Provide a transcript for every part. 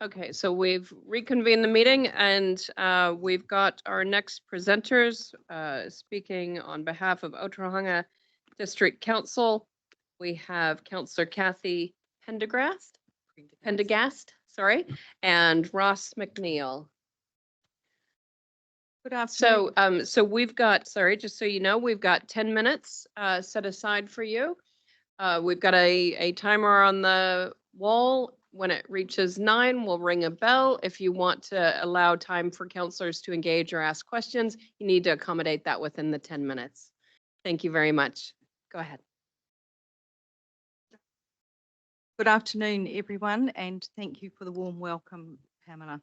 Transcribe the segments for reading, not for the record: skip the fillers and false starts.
Okay, so we've reconvened the meeting and we've got our next presenters speaking on behalf of Ōtorohanga District Council. We have Councillor Cathy Prendergast, sorry, and Ross McNeil. Good afternoon. So we've got, sorry, just so you know, we've got 10 minutes set aside for you. We've got a timer on the wall. When it reaches 9, we'll ring a bell. If you want to allow time for councillors to engage or ask questions, you need to accommodate that within the 10 minutes. Thank you very much. Go ahead. Good afternoon, everyone, and thank you for the warm welcome, Pamela.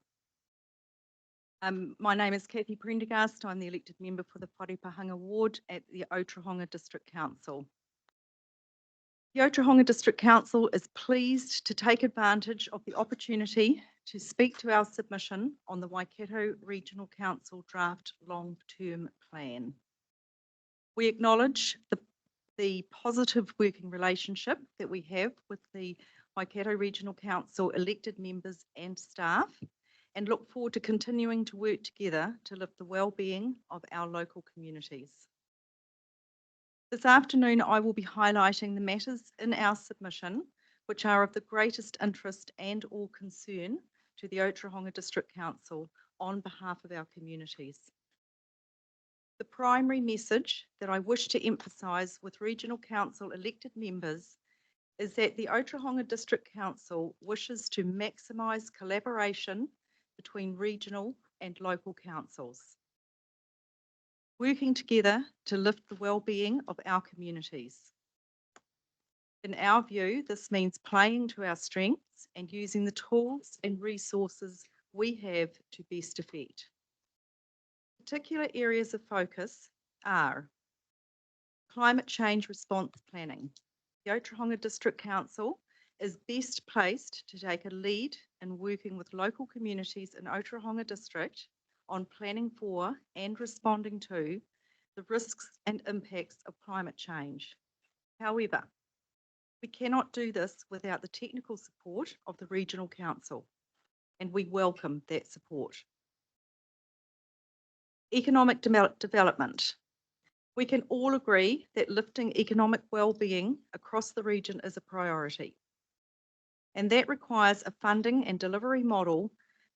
My name is Cathy Prendergast. I'm the elected member for the Wharepāhanga ward at the Ōtorohanga District Council. The Ōtorohanga District Council is pleased to take advantage of the opportunity to speak to our submission on the Waikato Regional Council draft long-term plan. We acknowledge the positive working relationship that we have with the Waikato Regional Council elected members and staff, and look forward to continuing to work together to lift the well-being of our local communities. This afternoon, I will be highlighting the matters in our submission which are of the greatest interest and or concern to the Ōtorohanga District Council on behalf of our communities. The primary message that I wish to emphasise with Regional Council elected members is that the Ōtorohanga District Council wishes to maximise collaboration between regional and local councils, working together to lift the well-being of our communities. In our view, this means playing to our strengths and using the tools and resources we have to best effect. Particular areas of focus are climate change response planning. The Ōtorohanga District Council is best placed to take a lead in working with local communities in Ōtorohanga District on planning for and responding to the risks and impacts of climate change. However, we cannot do this without the technical support of the Regional Council, and we welcome that support. Economic development. We can all agree that lifting economic well-being across the region is a priority, and that requires a funding and delivery model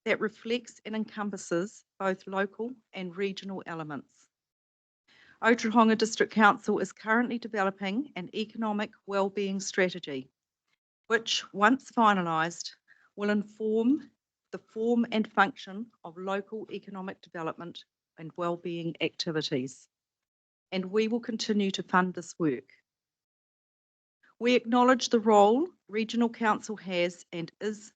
that reflects and encompasses both local and regional elements. Ōtorohanga District Council is currently developing an economic wellbeing strategy, which, once finalised, will inform the form and function of local economic development and wellbeing activities, and we will continue to fund this work. We acknowledge the role Regional Council has and is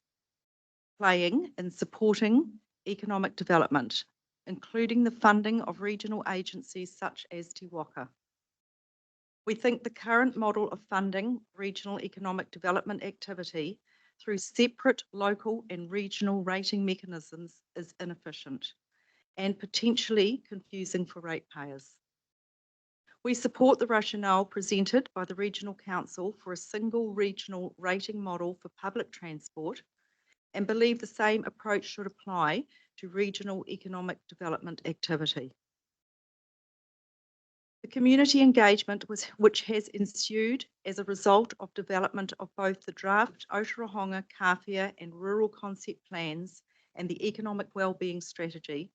playing in supporting economic development, including the funding of regional agencies such as Te Waka. We think the current model of funding regional economic development activity through separate local and regional rating mechanisms is inefficient and potentially confusing for ratepayers. We support the rationale presented by the Regional Council for a single regional rating model for public transport, and believe the same approach should apply to regional economic development activity. The community engagement which has ensued as a result of development of both the draft Ōtorohanga, Kawhia and rural concept plans and the economic wellbeing strategy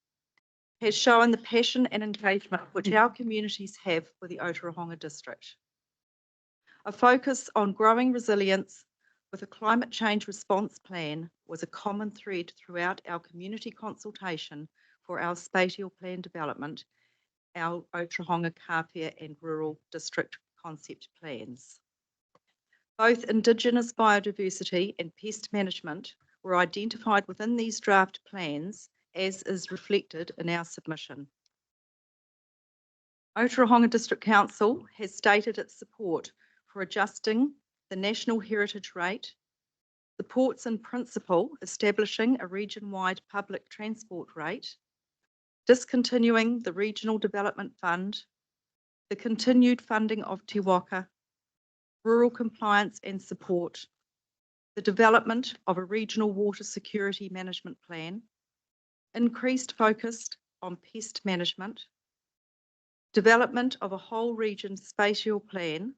has shown the passion and engagement which our communities have for the Ōtorohanga District. A focus on growing resilience with a climate change response plan was a common thread throughout our community consultation for our spatial plan development, our Ōtorohanga, Kawhia and rural district concept plans. Both Indigenous biodiversity and pest management were identified within these draft plans, as is reflected in our submission. Ōtorohanga District Council has stated its support for adjusting the National Heritage Rate, supports in principle establishing a region-wide public transport rate, discontinuing the Regional Development Fund, the continued funding of Te Waka, rural compliance and support, the development of a regional water security management plan, increased focus on pest management, development of a whole region spatial plan,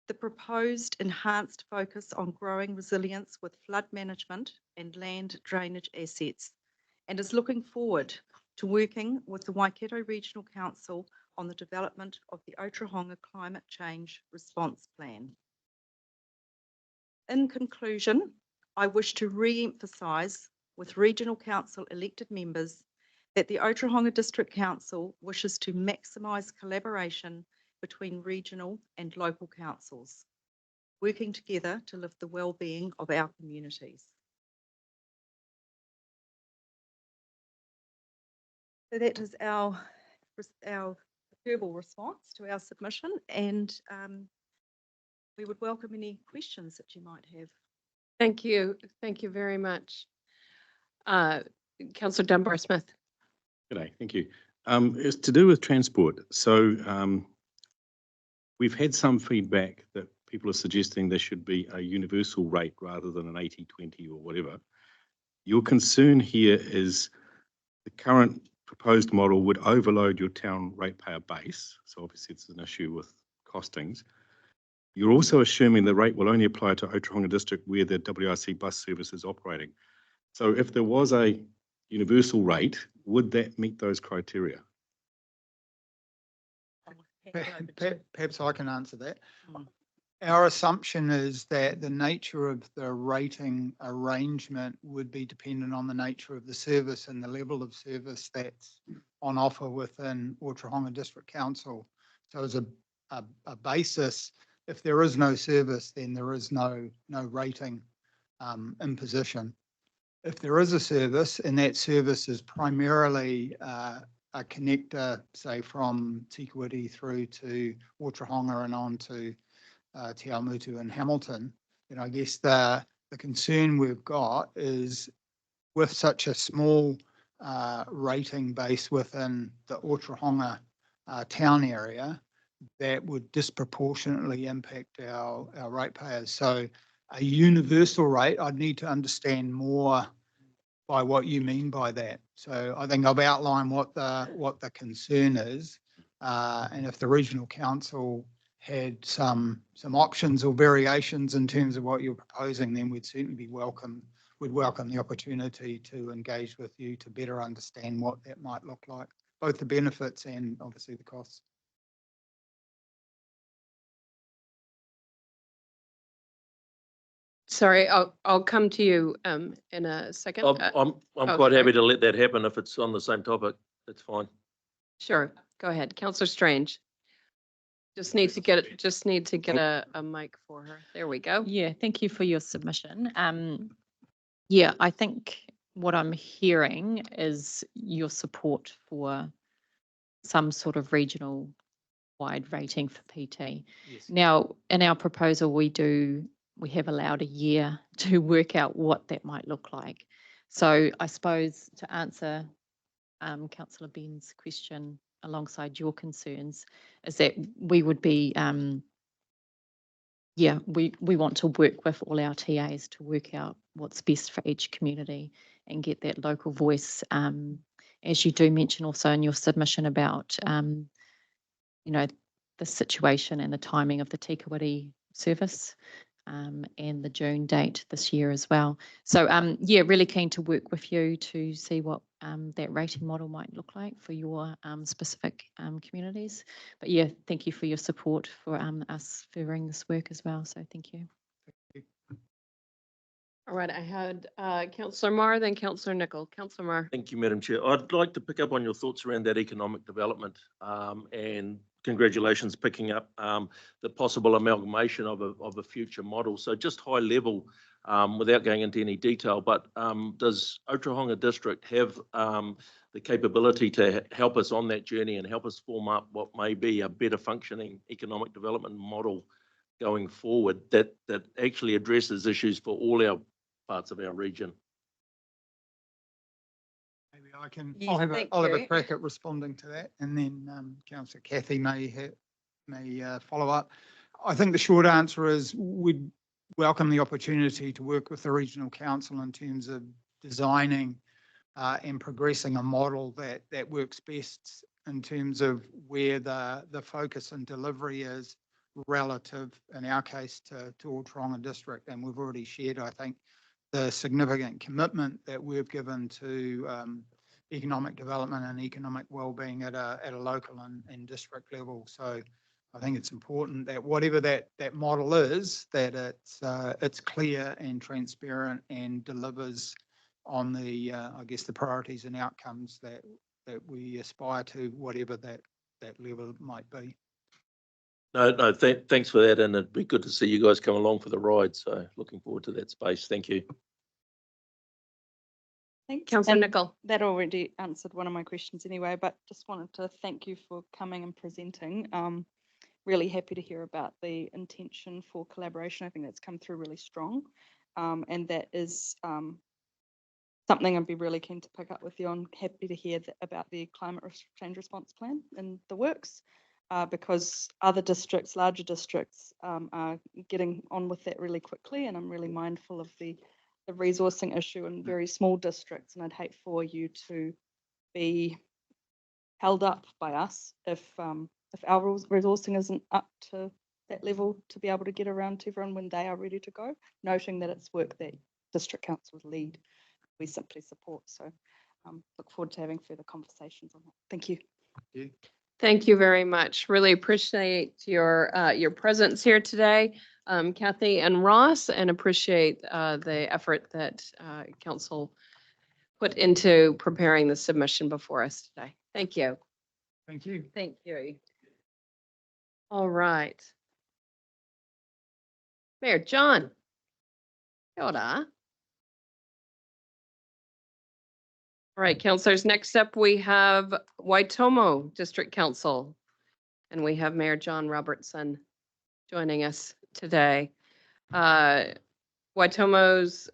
the proposed enhanced focus on growing resilience with flood management and land drainage assets, and is looking forward to working with the Waikato Regional Council on the development of the Ōtorohanga Climate Change Response Plan. In conclusion, I wish to re-emphasise with Regional Council elected members that the Ōtorohanga District Council wishes to maximise collaboration between regional and local councils, working together to lift the well-being of our communities. So that is our verbal response to our submission, and we would welcome any questions that you might have. Thank you. Thank you very much. Councillor Dunbar-Smith. G'day, thank you. It's to do with transport. So we've had some feedback that people are suggesting there should be a universal rate rather than an 80-20 or whatever. Your concern here is the current proposed model would overload your town ratepayer base. So obviously it's an issue with costings. You're also assuming the rate will only apply to Ōtorohanga District where the WRC bus service is operating. So if there was a universal rate, would that meet those criteria? Perhaps I can answer that. Our assumption is that the nature of the rating arrangement would be dependent on the nature of the service and the level of service that's on offer within Ōtorohanga District Council. So as a basis, if there is no service, then there is no rating imposition. If there is a service, and that service is primarily a connector, say from Tikawiti through to Ōtorohanga and on to Te Awamutu and Hamilton, then I guess the concern we've got is with such a small rating base within the Ōtorohanga town area, that would disproportionately impact our ratepayers. So a universal rate, I'd need to understand more by what you mean by that. So I think I've outlined what the concern is, and if the regional council had some options or variations in terms of what you're proposing, then we'd certainly welcome the opportunity to engage with you to better understand what that might look like, both the benefits and obviously the costs. Sorry, I'll come to you in a second. I'm oh, quite sorry. happy to let that happen if it's on the same topic. That's fine. Sure, go ahead. Councillor Strange. Just need to get a mic for her. There we go. Yeah, thank you for your submission. Yeah, I think what I'm hearing is your support for some sort of regional wide rating for PT. Yes. Now, in our proposal, we have allowed a year to work out what that might look like. So I suppose to answer Councillor Ben's question alongside your concerns is that we would be, we want to work with all our TAs to work out what's best for each community and get that local voice. As you do mention also in your submission about, the situation and the timing of the Tikawiti service. And the June date this year as well. So really keen to work with you to see what that rating model might look like for your specific communities. But yeah, thank you for your support for us furthering this work as well. So thank you. All right, I had Councillor Marr, then Councillor Nicol. Councillor Marr. Thank you, Madam Chair. I'd like to pick up on your thoughts around that economic development and congratulations picking up the possible amalgamation of a future model. So just high level, without going into any detail, but does Ōtorohanga District have the capability to help us on that journey and help us form up what may be a better functioning economic development model going forward that actually addresses issues for all our parts of our region? Maybe I can. Yes, I'll have a crack at responding to that, and then Councillor Cathy may follow up. I think the short answer is we'd welcome the opportunity to work with the Regional Council in terms of designing and progressing a model that works best in terms of where the focus and delivery is relative, in our case, to Ōtorohanga District. And we've already shared, I think, the significant commitment that we've given to economic development and economic well-being at a local and district level. So I think it's important that whatever that model is, that it's clear and transparent and delivers on the, I guess, the priorities and outcomes that we aspire to, whatever that level might be. No, thanks for that, and it'd be good to see you guys come along for the ride. So looking forward to that space. Thank you. Thanks. Councillor And Nicol. that already answered one of my questions anyway, but just wanted to thank you for coming and presenting. Really happy to hear about the intention for collaboration. I think that's come through really strong. And that is something I'd be really keen to pick up with you on. Happy to hear about the climate change response plan in the works, because other districts, larger districts, are getting on with that really quickly. And I'm really mindful of the resourcing issue in very small districts, and I'd hate for you to be held up by us if our resourcing isn't up to that level to be able to get around to everyone when they are ready to go, noting that it's work that district councils lead, we simply support. So look forward to having further conversations on that. Thank you. Thank you very much. Really appreciate your presence here today, Cathy and Ross, and appreciate the effort that council put into preparing the submission before us today. Thank you. Thank you. Thank you. All right. Mayor John. Kia ora. All right, councillors, next up we have Waitomo District Council, and we have Mayor John Robertson joining us today. Waitomo's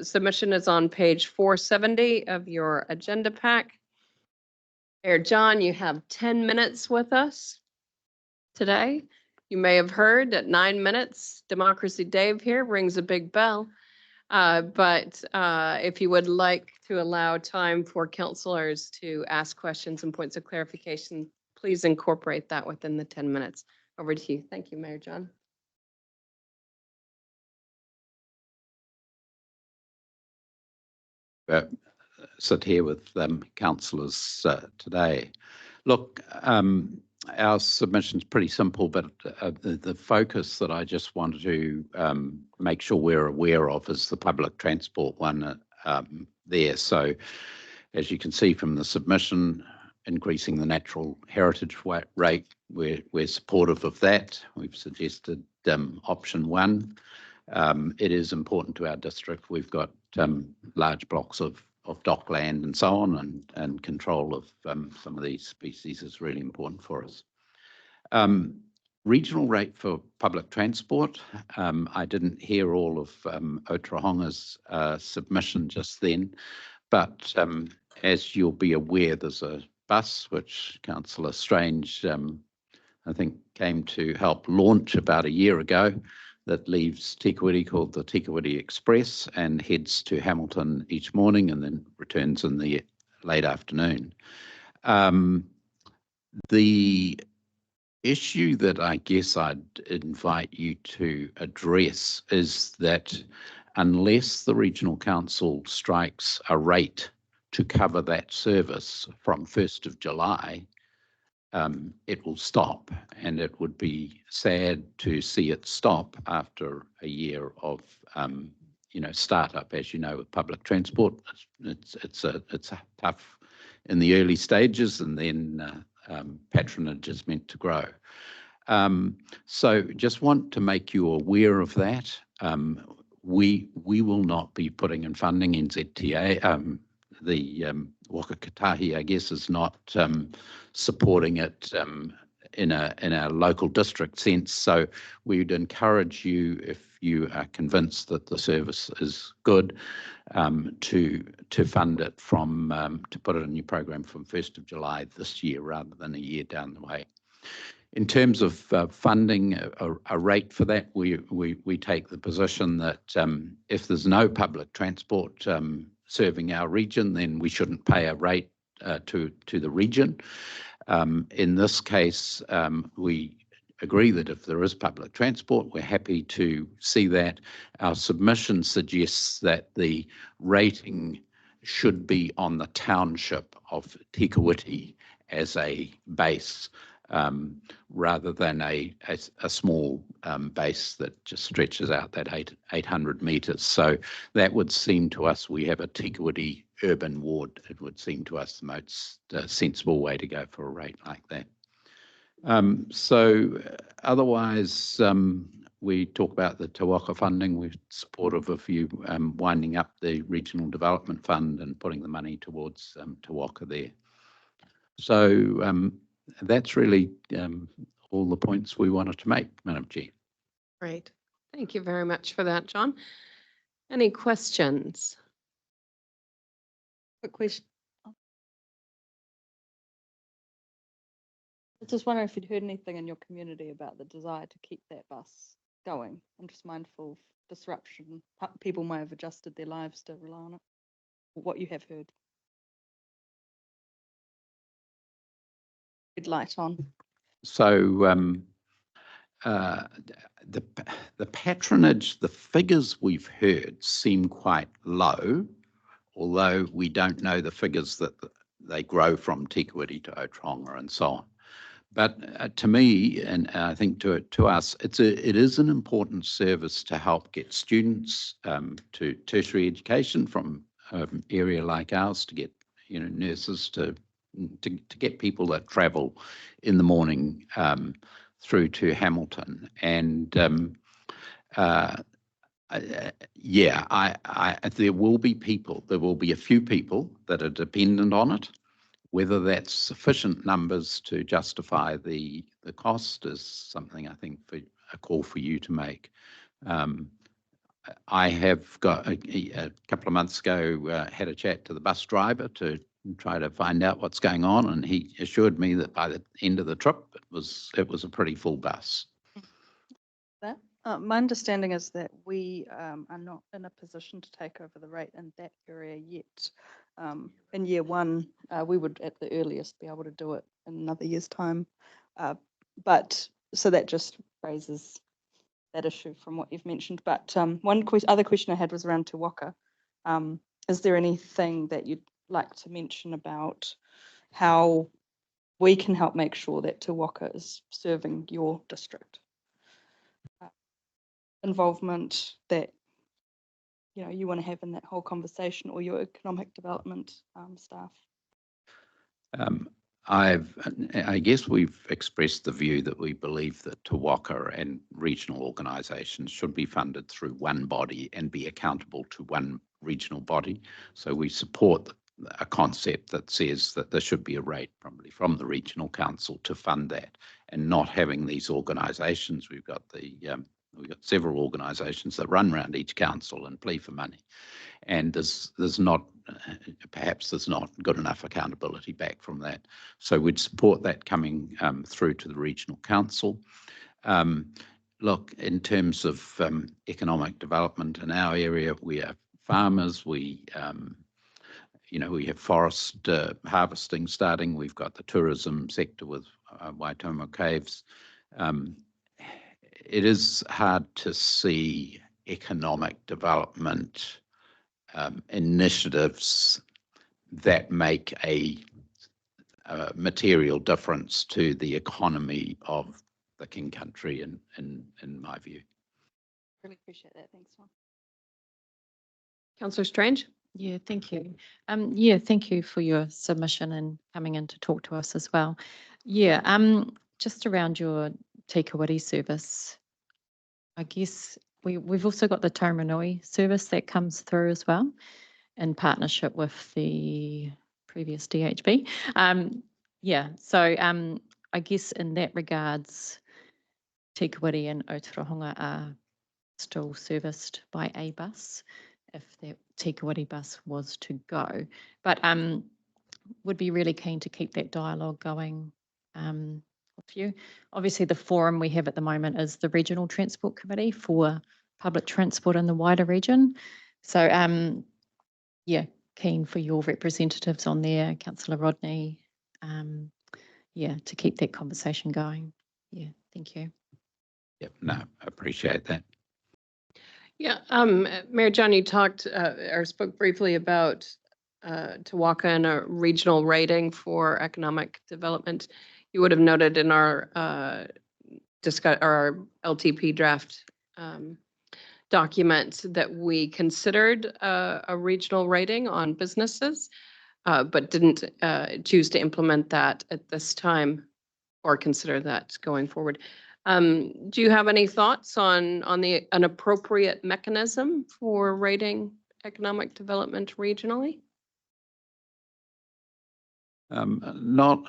submission is on page 470 of your agenda pack. Mayor John, you have 10 minutes with us today. You may have heard at 9 minutes, Democracy Dave here rings a big bell. But if you would like to allow time for councillors to ask questions and points of clarification, please incorporate that within the 10 minutes. Over to you. Thank you, Mayor John. Sit here with councillors today. Look, our submission is pretty simple, but the focus that I just wanted to make sure we're aware of is the public transport one there. So as you can see from the submission, increasing the natural heritage rate, we're supportive of that. We've suggested option 1. It is important to our district. We've got large blocks of dockland and so on, and control of some of these species is really important for us. Regional rate for public transport. I didn't hear all of Ōtorohanga's submission just then, but as you'll be aware, there's a bus which Councillor Strange, I think, came to help launch about a year ago, that leaves Tikawiti, called the Tikawiti Express, and heads to Hamilton each morning and then returns in the late afternoon. The issue that I guess I'd invite you to address is that unless the Regional Council strikes a rate to cover that service from 1st of July, it will stop, and it would be sad to see it stop after a year of startup. As you know, with public transport, it's tough in the early stages, and then patronage is meant to grow. So just want to make you aware of that. We will not be putting in funding. NZTA, the Whakakatahi, I guess, is not supporting it in a local district sense. So we would encourage you, if you are convinced that the service is good, to fund it from, to put it in your program from 1st of July this year rather than a year down the way. In terms of funding a rate for that, we take the position that if there's no public transport serving our region, then we shouldn't pay a rate to the region. In this case, we agree that if there is public transport, we're happy to see that. Our submission suggests that the rating should be on the township of Tikawiti as a base, rather than a small base that just stretches out that 800 metres. So that would seem to us, we have a Tikawiti urban ward, it would seem to us the most sensible way to go for a rate like that. So otherwise, we talk about the Te Waka funding. We're supportive of you winding up the Regional Development Fund and putting the money towards Te Waka there. So that's really all the points we wanted to make, Madam Chair. Great. Thank you very much for that, John. Any questions? Quick question. I just wonder if you'd heard anything in your community about the desire to keep that bus going. I'm just mindful of disruption. People may have adjusted their lives to rely on it. What you have heard. Red light on. So the patronage, the figures we've heard seem quite low, although we don't know the figures that they grow from Tikawiti to Ōtorohanga and so on. But to me, and I think to us, it is an important service to help get students to tertiary education from an area like ours, to get nurses, to get people that travel in the morning through to Hamilton. And there will be a few people that are dependent on it. Whether that's sufficient numbers to justify the cost is something I think for a call for you to make. I have got a couple of months ago had a chat to the bus driver to try to find out what's going on, and he assured me that by the end of the trip it was a pretty full bus. My understanding is that we are not in a position to take over the rate in that area yet. In year one, we would at the earliest be able to do it in another year's time. But so that just raises that issue from what you've mentioned. But other question I had was around Te Waka. Is there anything that you'd like to mention about how we can help make sure that Te Waka is serving your district? Involvement that you want to have in that whole conversation, or your economic development staff? I guess we've expressed the view that we believe that Te Waka and regional organisations should be funded through one body and be accountable to one regional body. So we support a concept that says that there should be a rate probably from the regional council to fund that, and not having these organisations. We've got several organisations that run around each council and plea for money, and there's not good enough accountability back from that. So we'd support that coming through to the regional council. Look, in terms of economic development in our area, we are farmers. We have forest harvesting starting. We've got the tourism sector with Waitomo caves. It is hard to see economic development initiatives that make a material difference to the economy of the King Country, in my view. Really appreciate that. Thanks, John. Councillor Strange? Yeah, thank you. Thank you for your submission and coming in to talk to us as well. Just around your Tikawiti service, I guess we've also got the Tauranui service that comes through as well in partnership with the previous DHB. So I guess in that regards, Tikawiti and Ōtorohanga are still serviced by a bus if that Tikawati bus was to go. But would be really keen to keep that dialogue going with you. Obviously, the forum we have at the moment is the Regional Transport Committee for public transport in the wider region. So, yeah, keen for your representatives on there, Councillor Rodney, yeah, to keep that conversation going. Yeah, thank you. Yep, no, I appreciate that. Yeah, Mayor John, you talked or spoke briefly about Te Waka and a regional rating for economic development. You would have noted in our our LTP draft document that we considered a regional rating on businesses, but didn't choose to implement that at this time or consider that going forward. Do you have any thoughts on an appropriate mechanism for rating economic development regionally? Not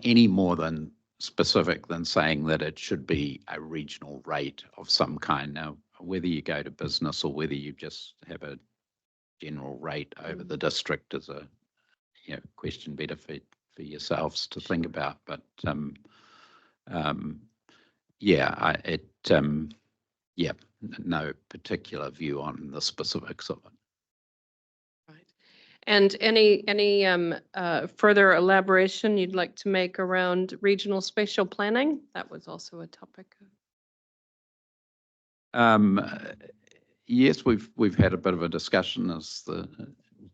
any more than specific than saying that it should be a regional rate of some kind. Now, whether you go to business or whether you just have a general rate over the district is a question better for yourselves to think about. But yeah, yeah, no particular view on the specifics of it. Right. And any further elaboration you'd like to make around regional spatial planning? That was also a topic. Yes, we've had a bit of a discussion, as the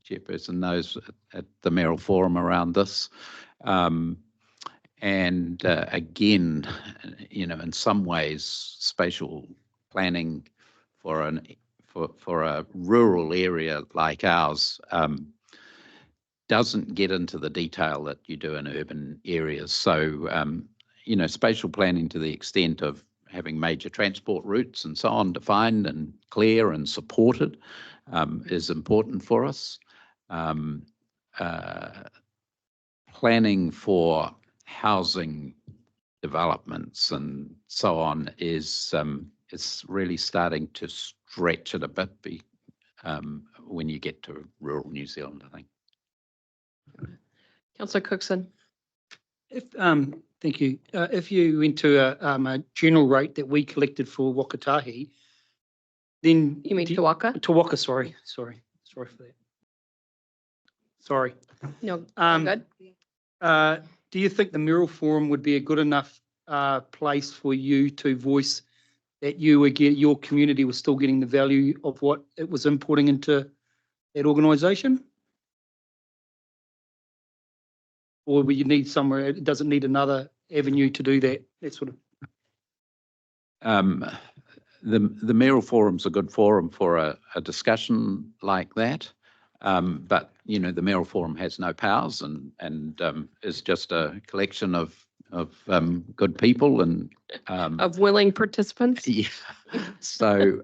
chairperson knows, at the mayoral forum around this. And again, in some ways, spatial planning for a rural area like ours doesn't get into the detail that you do in urban areas. So, spatial planning to the extent of having major transport routes and so on defined and clear and supported is important for us. Planning for housing developments and so on is really starting to stretch it a bit when you get to rural New Zealand, I think. Councillor Cookson. Thank you. If you went to a general rate that we collected for Wakatahi, then You mean Te Waka? Te Waka, sorry for that. Sorry. No, good. Do you think the Mural Forum would be a good enough place for you to voice that your community was still getting the value of what it was importing into that organisation? Or will you need somewhere, it doesn't need another avenue to do that? That sort of. The mayoral forum's a good forum for a discussion like that. But, the mayoral forum has no powers and is just a collection of good people and Of willing participants? Yeah. So,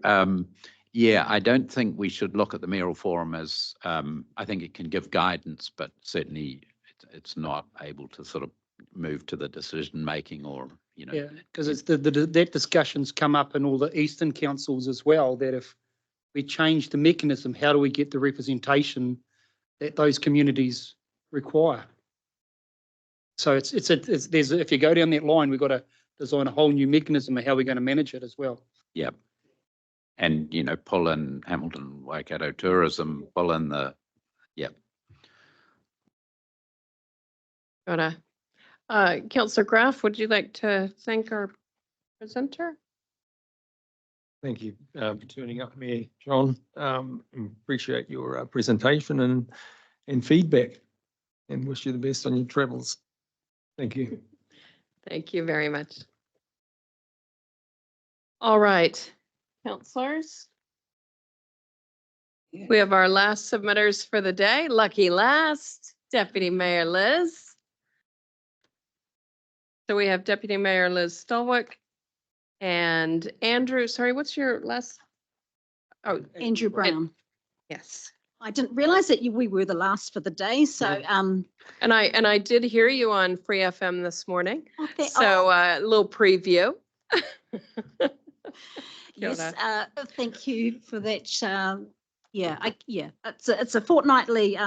yeah, I don't think we should look at the mayoral forum as, I think it can give guidance, but certainly it's not able to sort of move to the decision making or, Yeah, because it's that discussions come up in all the Eastern councils as well, that if we change the mechanism, how do we get the representation that those communities require? So if you go down that line, we've got to design a whole new mechanism of how we're going to manage it as well. Yeah. And, pull in Hamilton, Waikato tourism, pull in the, yeah. Got it. Councillor Graf, would you like to thank our presenter? Thank you for turning up, Mayor John. Appreciate your presentation and feedback, and wish you the best on your travels. Thank you. Thank you very much. All right, councillors. We have our last submitters for the day. Lucky last, Deputy Mayor Liz. So we have Deputy Mayor Liz Stolwyk and Andrew, sorry, what's your last? Oh, Andrew Brown. yes. I didn't realise that we were the last for the day, so And I did hear you on Free FM this morning. oh, So a little preview. Kia ora. Yes, thank you for that. It's a fortnightly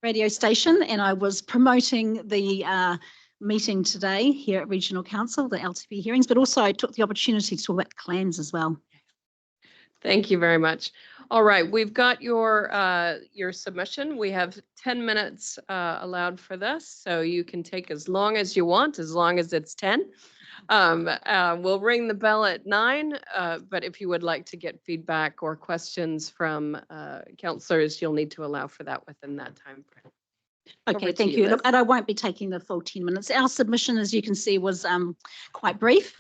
radio station, and I was promoting the meeting today here at Regional Council, the LTP hearings, but also I took the opportunity to talk about clans as well. Thank you very much. All right, we've got your submission. We have 10 minutes allowed for this, so you can take as long as you want, as long as it's 10. We'll ring the bell at 9, but if you would like to get feedback or questions from councillors, you'll need to allow for that within that time frame. Okay, Over to thank you, you. Look, Liz. and I won't be taking the full 10 minutes. Our submission, as you can see, was quite brief.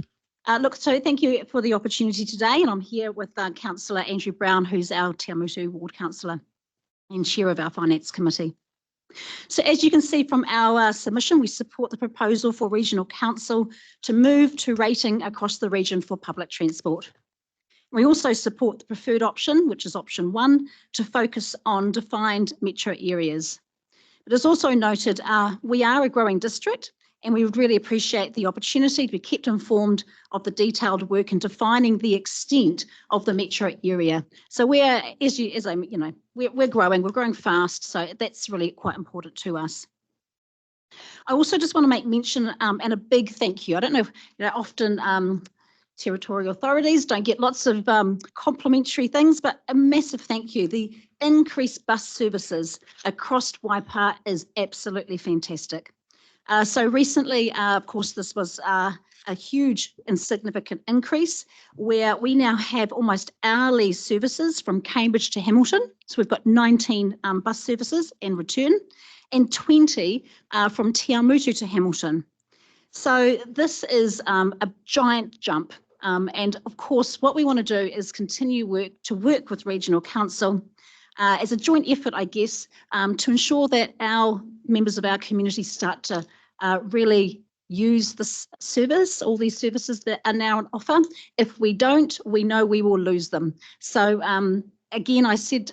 Look, so thank you for the opportunity today, and I'm here with Councillor Andrew Brown, who's our Te Amutu Ward Councillor and Chair of our Finance Committee. So as you can see from our submission, we support the proposal for Regional Council to move to rating across the region for public transport. We also support the preferred option, which is option 1, to focus on defined metro areas. But as also noted, we are a growing district, and we would really appreciate the opportunity to be kept informed of the detailed work in defining the extent of the metro area. So we're growing fast, so that's really quite important to us. I also just want to make mention and a big thank you. I don't know, often territorial authorities don't get lots of complimentary things, but a massive thank you. The increased bus services across Waipā is absolutely fantastic. So recently, of course, this was a huge and significant increase where we now have almost hourly services from Cambridge to Hamilton. So we've got 19 bus services and return, and 20 from Te Amutu to Hamilton. So this is a giant jump. And of course, what we want to do is continue to work with Regional Council as a joint effort, I guess, to ensure that our members of our community start to really use this service, all these services that are now on offer. If we don't, we know we will lose them. So again, I said,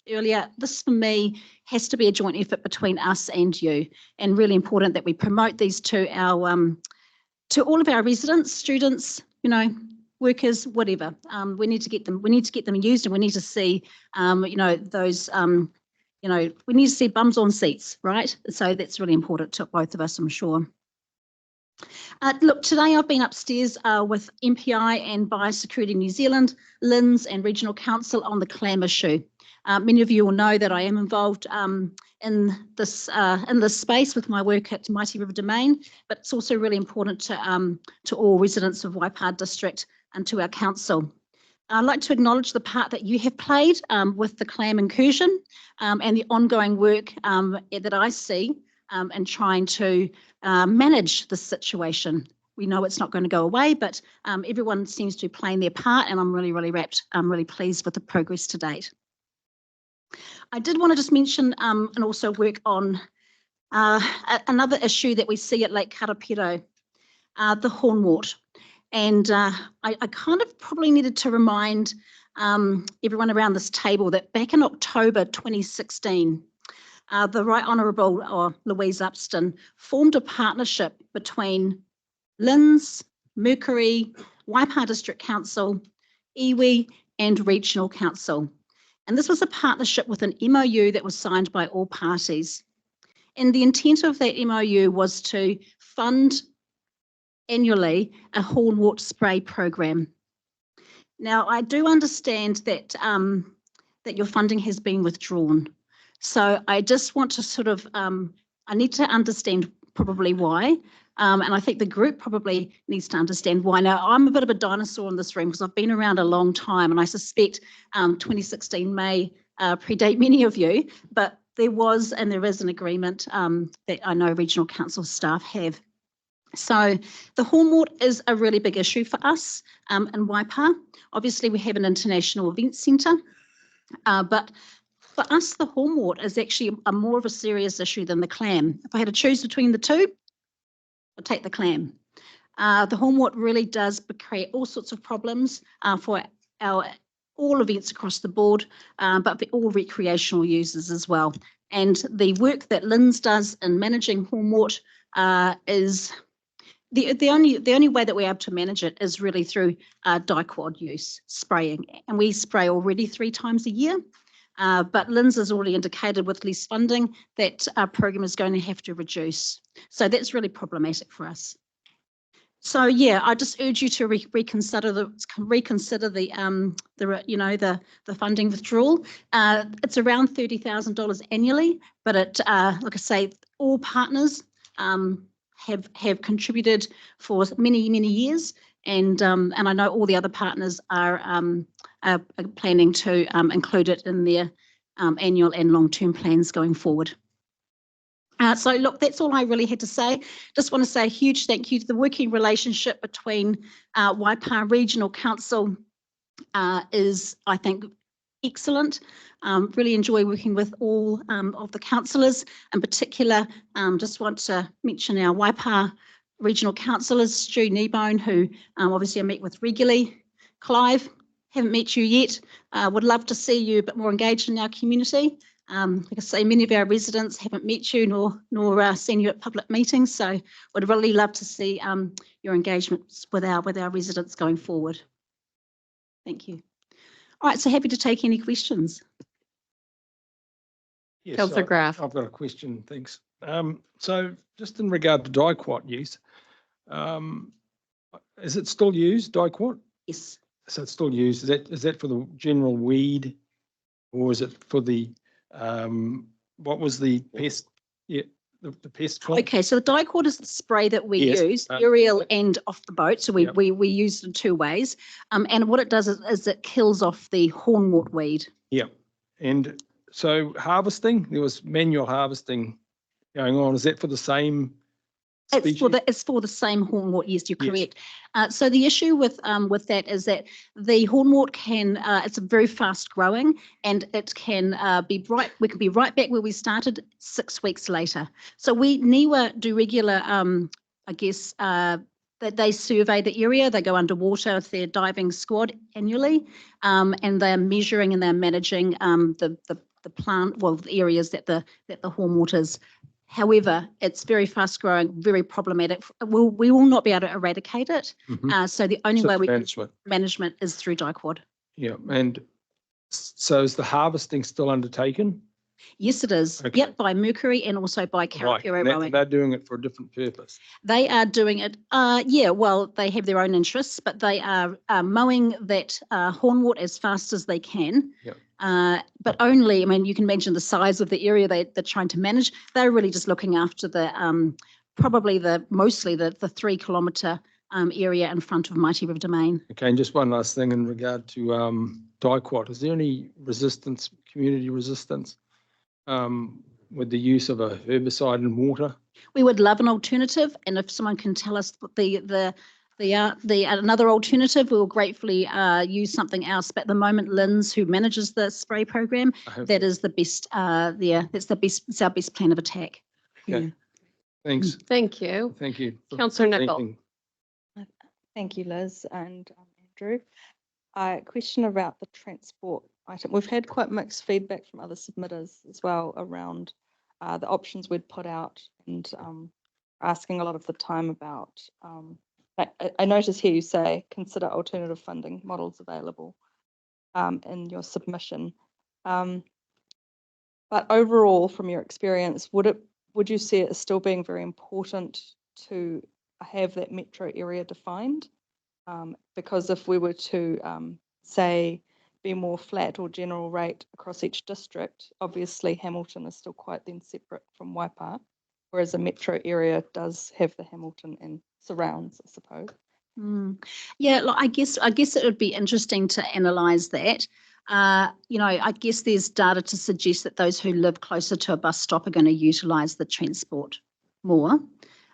earlier, this for me has to be a joint effort between us and you, and really important that we promote these to our to all of our residents, students, workers, whatever. We need to get them. We need to get them used, and we need to see, those. We need to see bums on seats, right? So that's really important to both of us, I'm sure. Look, today I've been upstairs with MPI and Biosecurity New Zealand, LINZ and Regional Council on the clam issue. Many of you will know that I am involved in this space with my work at Mighty River Domain, but it's also really important to all residents of Waipā District and to our council. I'd like to acknowledge the part that you have played with the clam incursion and the ongoing work that I see in trying to manage the situation. We know it's not going to go away, but everyone seems to be playing their part, and I'm really pleased with the progress to date. I did want to just mention and also work on another issue that we see at Lake Karapiro, the hornwort. And I kind of probably needed to remind everyone around this table that back in October 2016, the Right Honourable Louise Upston formed a partnership between LINZ, Mercury, Waipā District Council, iwi and Regional Council. And this was a partnership with an MOU that was signed by all parties. And the intent of that MOU was to fund annually a hornwort spray program. Now, I do understand that that your funding has been withdrawn. So I just want to sort of, I need to understand probably why. And I think the group probably needs to understand why. Now, I'm a bit of a dinosaur in this room because I've been around a long time, and I suspect 2016 may predate many of you, but there was and there is an agreement that I know Regional Council staff have. So the hornwort is a really big issue for us in Waipā. Obviously, we have an international event centre, but for us, the hornwort is actually a more of a serious issue than the clam. If I had to choose between the two, I'll take the clam. The hornwort really does create all sorts of problems for all events across the board, but for all recreational users as well. And the work that LINZ does in managing hornwort is the only way that we're able to manage it is really through diquad use, spraying. And we spray already 3 times a year. But Lynn's has already indicated with less funding that our program is going to have to reduce. So that's really problematic for us. So yeah, I just urge you to reconsider the funding withdrawal. It's around $30,000 annually, but it like I say, all partners have contributed for many years, and I know all the other partners are planning to include it in their annual and long-term plans going forward. So look, that's all I really had to say. Just want to say a huge thank you to the working relationship between Waipā Regional Council is, I think, excellent. Really enjoy working with all of the councillors. In particular, just want to mention our Waipā Regional Councillors, Stu Kneebone, who obviously I meet with regularly. Clive, haven't met you yet. Would love to see you a bit more engaged in our community. Like I say, many of our residents haven't met you nor seen you at public meetings, so would really love to see your engagements with our residents going forward. Thank you. All right, so happy to take any questions. Yes, Councillor Graf. I've got a question, thanks. So just in regard to diquat use, is it still used, diquat? Yes. So it's still used. Is that for the general weed, or is it for the what was the pest? Yeah, the pest control? Okay, so the diquat is the spray that we Yes, use, aerial and off the boat. So we use it in 2 ways. And what it does is it kills off the hornwort weed. Yeah, and so harvesting, there was manual harvesting going on. Is that for the same species? It's for the same hornwort. Yes, you're correct. So the issue with that is that the hornwort can it's very fast growing, and it can we can be right back where we started 6 weeks later. So NIWA do regular I guess that they survey the area. They go underwater with their diving squad annually, and they're measuring and they're managing the plant, well, the areas that the hornwort is. However, it's very fast growing, very problematic. We will not be able to eradicate it. So the only way we can management is through diquad. Yeah, and so is the harvesting still undertaken? Yes, it is. Okay. Yep, by Mercury and also by Karakia Whakamutunga. They're doing it for a different purpose. They are doing it. Yeah, well, they have their own interests, but they are mowing that hornwort as fast as they can. Yep. But only, I mean, you can imagine the size of the area they're trying to manage. They're really just looking after the mostly the 3 kilometre area in front of Mighty River Domain. Okay, and just one last thing in regard to diquat. Is there any community resistance with the use of a herbicide in water? We would love an alternative, and if someone can tell us another alternative, we will gratefully use something else. But at the moment, Lynn's, who manages the spray program, that is the best. It's our best plan of attack. Okay. Yeah. Thanks. Thank you. Thank you. Councillor Nicol. Thank you, Liz and Andrew. A question about the transport item. We've had quite mixed feedback from other submitters as well around the options we'd put out, and asking a lot of the time about I notice here you say consider alternative funding models available in your submission. But overall, from your experience, would you see it as still being very important to have that metro area defined? Because if we were to say be more flat or general rate across each district, obviously Hamilton is still quite then separate from Waipā, whereas a metro area does have the Hamilton and surrounds, I suppose. Yeah, look, I guess it would be interesting to analyse that. I guess there's data to suggest that those who live closer to a bus stop are going to utilise the transport more.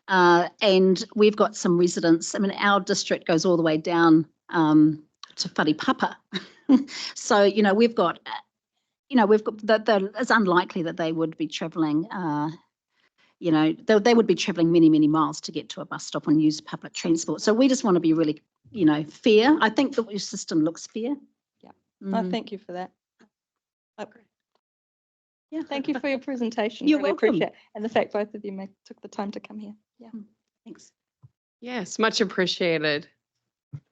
And we've got some residents. I mean, our district goes all the way down to Wharepapa. So we've got it's unlikely that they would be travelling. They would be travelling many miles to get to a bus stop and use public transport. So we just want to be really, fair. I think that your system looks fair. Yeah. No, thank you for that. Yeah, thank you for your presentation. You're really welcome. Appreciate it. And the fact both of you took the time to come here. Yeah. Thanks. Yes, much appreciated.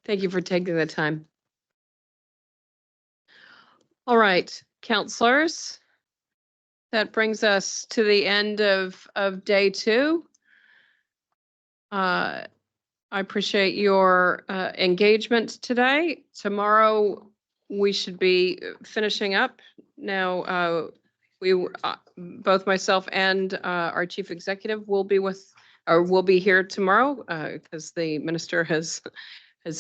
Thank you for taking the time. All right, counselors. That brings us to the end of day 2. I appreciate your engagement today. Tomorrow, we should be finishing up. Now, both myself and our chief executive will be here tomorrow because the minister has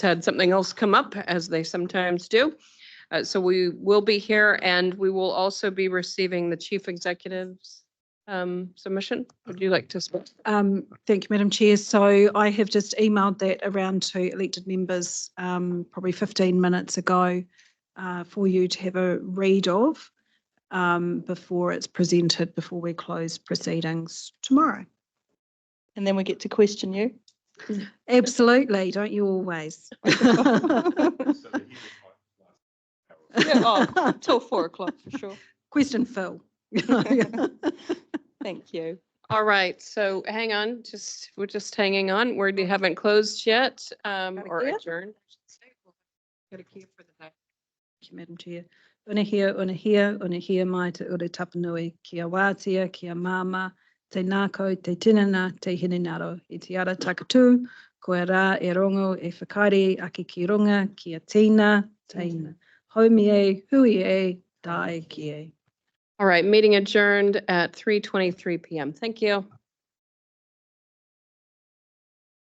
had something else come up, as they sometimes do. So we will be here, and we will also be receiving the chief executive's submission. Would you like to speak? Thank you, Madam Chair. So I have just emailed that around to elected members probably 15 minutes ago for you to have a read of before it's presented, before we close proceedings tomorrow. And then we get to question you. Absolutely, don't you always? Yeah, till 4 o'clock for sure. Question Phil. Thank you. All right, so hang on, we're just hanging on. We haven't closed yet or clear? adjourned. Got to care for the day. Thank you, Madam Chair. Unahia mai te ure tapanui, kia wātia, kia māma, te nākau, te tinana, te hinenaro, i te ara takatū, koe rā e rongo e whakaari aki ki runga, kia tīna, teina. Haumi e, hui e, dai ki e. All right, meeting adjourned at 3:23 p.m. Thank you.